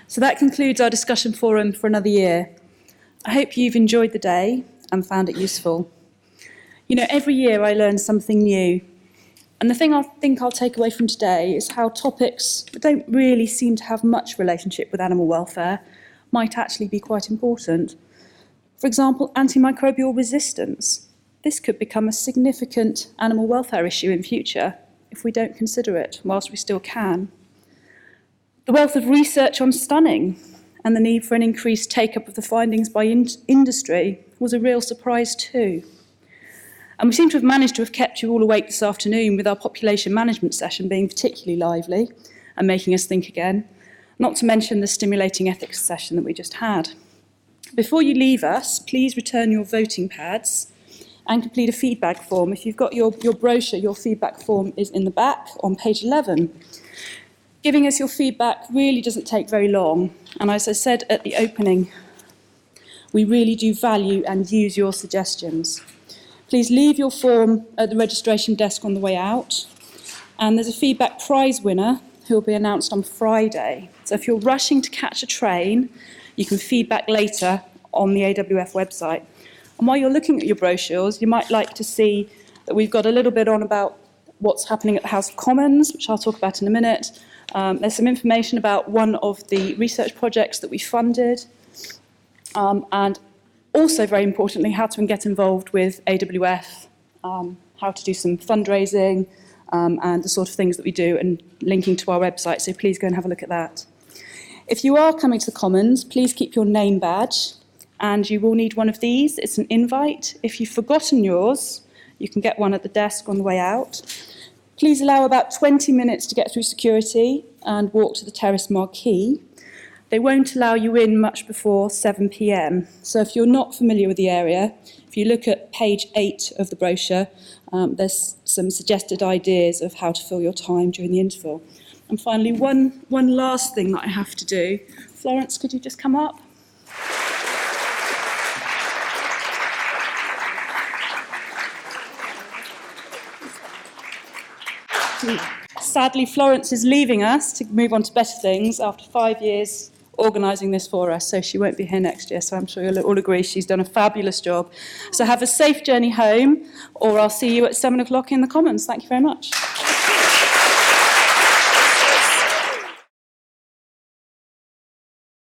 So that concludes our discussion forum for another year. I hope you've enjoyed the day and found it useful. You know, every year I learn something new. And the thing I think I'll take away from today is how topics that don't really seem to have much relationship with animal welfare might actually be quite important. For example, antimicrobial resistance. This could become a significant animal welfare issue in future if we don't consider it whilst we still can. The wealth of research on stunning and the need for an increased take-up of the findings by industry was a real surprise too. And we seem to have managed to have kept you all awake this afternoon with our population management session being particularly lively and making us think again, not to mention the stimulating ethics session that we just had. Before you leave us, please return your voting pads and complete a feedback form. If you've got your brochure, your feedback form is in the back on page 11. Giving us your feedback really doesn't take very long, and as I said at the opening, we really do value and use your suggestions. Please leave your form at the registration desk on the way out, and there's a feedback prize winner who will be announced on Friday. So if you're rushing to catch a train, you can feedback later on the AWF website. And while you're looking at your brochures, you might like to see that we've got a little bit on about what's happening at the House of Commons, which I'll talk about in a minute. There's some information about one of the research projects that we funded, and also, very importantly, how to get involved with AWF, how to do some fundraising, and the sort of things that we do, and linking to our website, so please go and have a look at that. If you are coming to the Commons, please keep your name badge, and you will need one of these. It's an invite. If you've forgotten yours, you can get one at the desk on the way out. Please allow about 20 minutes to get through security and walk to the terrace marquee. They won't allow you in much before 7 p.m. So if you're not familiar with the area, if you look at page 8 of the brochure, there's some suggested ideas of how to fill your time during the interval. And finally, one last thing that I have to do. Florence, could you just come up? Sadly, Florence is leaving us to move on to better things after 5 years organising this for us, so she won't be here next year, so I'm sure you'll all agree she's done a fabulous job. So have a safe journey home, or I'll see you at 7 o'clock in the Commons. Thank you very much.